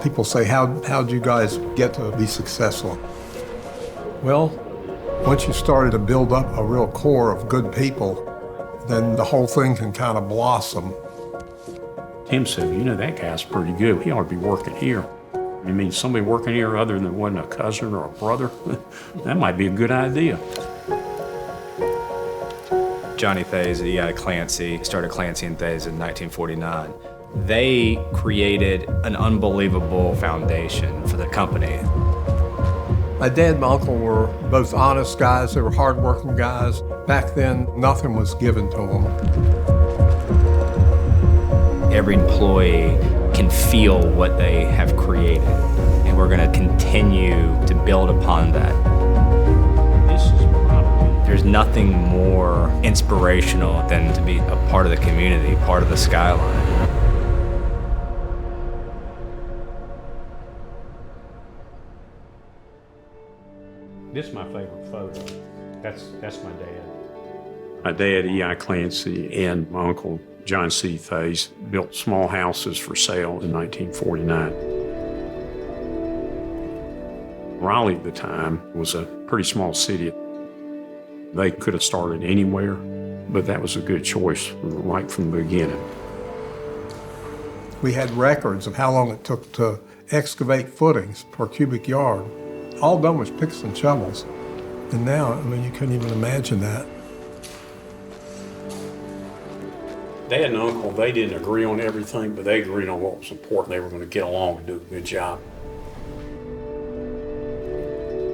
People say, how'd you guys get to be successful? Well, once you started to build up a real core of good people, then the whole thing can kind of blossom. Tim said, that guy's pretty good. He ought to be working here. You mean somebody working here other than wasn't a cousin or a brother? That might be a good idea. Johnny Theys, Clancy, started Clancy and Theys in 1949. They created an unbelievable foundation for the company. My dad and my uncle were both honest guys. They were hardworking guys. Back then, nothing was given to them. Every employee can feel what they have created, and we're going to continue to build upon that. There's nothing more inspirational than to be a part of the community, part of the skyline. This is my favorite photo. That's my dad. My dad, E.I. Clancy, and my uncle, John C. Theys, built small houses for sale in 1949. Raleigh at the time was a pretty small city. They could have started anywhere, but that was a good choice right from the beginning. We had records of how long it took to excavate footings per cubic yard. All done with picks and shovels. And now, you couldn't even imagine that. Dad and Uncle, they didn't agree on everything, but they agreed on what was important. They were going to get along and do a good job.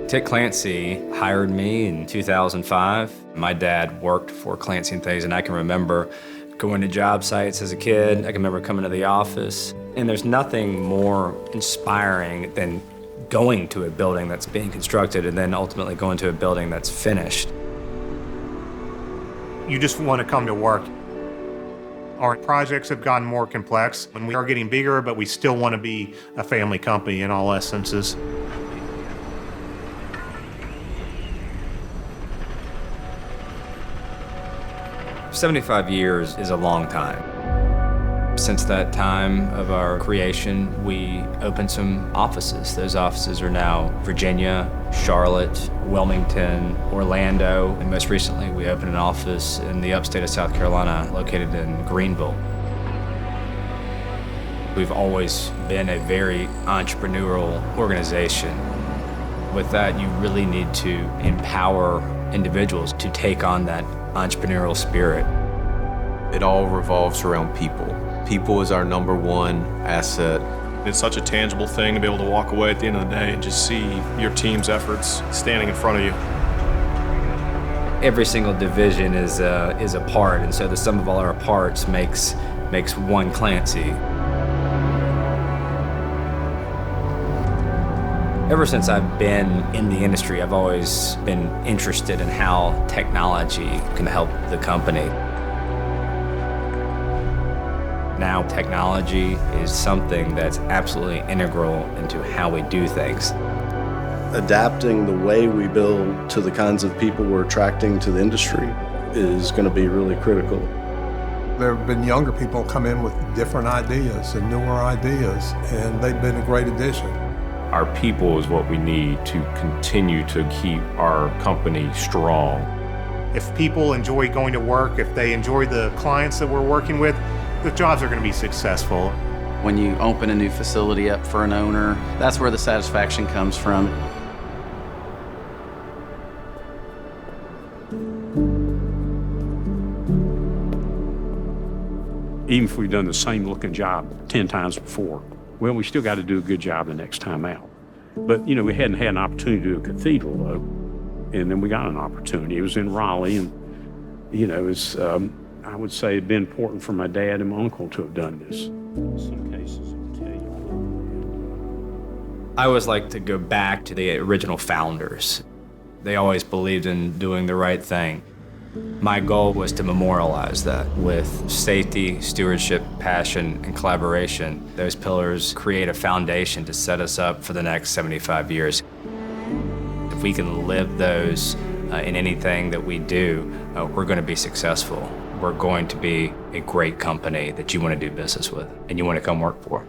Tit Clancy hired me in 2005. My dad worked for Clancy and Theys, and I can remember going to job sites as a kid. I can remember coming to the office. And there's nothing more inspiring than going to a building that's being constructed and then ultimately going to a building that's finished. You just want to come to work. Our projects have gotten more complex and we are getting bigger, but we still want to be a family company in all essences. "75 years is a long time. Since that time of our creation, we opened some offices. Those offices are now Virginia, Charlotte, Wilmington, Orlando, and most recently we opened an office in the upstate of South Carolina, located in Greenville. We've always been a very entrepreneurial organization. With that, you really need to empower individuals to take on that entrepreneurial spirit. It all revolves around people. People is our number one asset. It's such a tangible thing to be able to walk away at the end of the day and just see your team's efforts standing in front of you. Every single division is a part, and so the sum of all our parts makes one Clancy. Ever since I've been in the industry, I've always been interested in how technology can help the company. Now technology is something that's absolutely integral into how we do things. Adapting the way we build to the kinds of people we're attracting to the industry is going to be really critical. There have been younger people come in with different ideas and newer ideas, and they've been a great addition. Our people is what we need to continue to keep our company strong. If people enjoy going to work, if they enjoy the clients that we're working with, the jobs are going to be successful. When you open a new facility up for an owner, that's where the satisfaction comes from. Even if we've done the same looking job 10 times before, well, we still got to do a good job the next time out. But, we hadn't had an opportunity to do a cathedral, though. And then we got an opportunity. It was in Raleigh, and, it was, I would say it'd been important for my dad and my uncle to have done this. In some cases, I'll tell you. I always like to go back to the original founders. They always believed in doing the right thing. My goal was to memorialize that with safety, stewardship, passion, and collaboration. Those pillars create a foundation to set us up for the next 75 years. If we can live those in anything that we do, we're going to be successful. We're going to be a great company that you want to do business with and you want to come work for.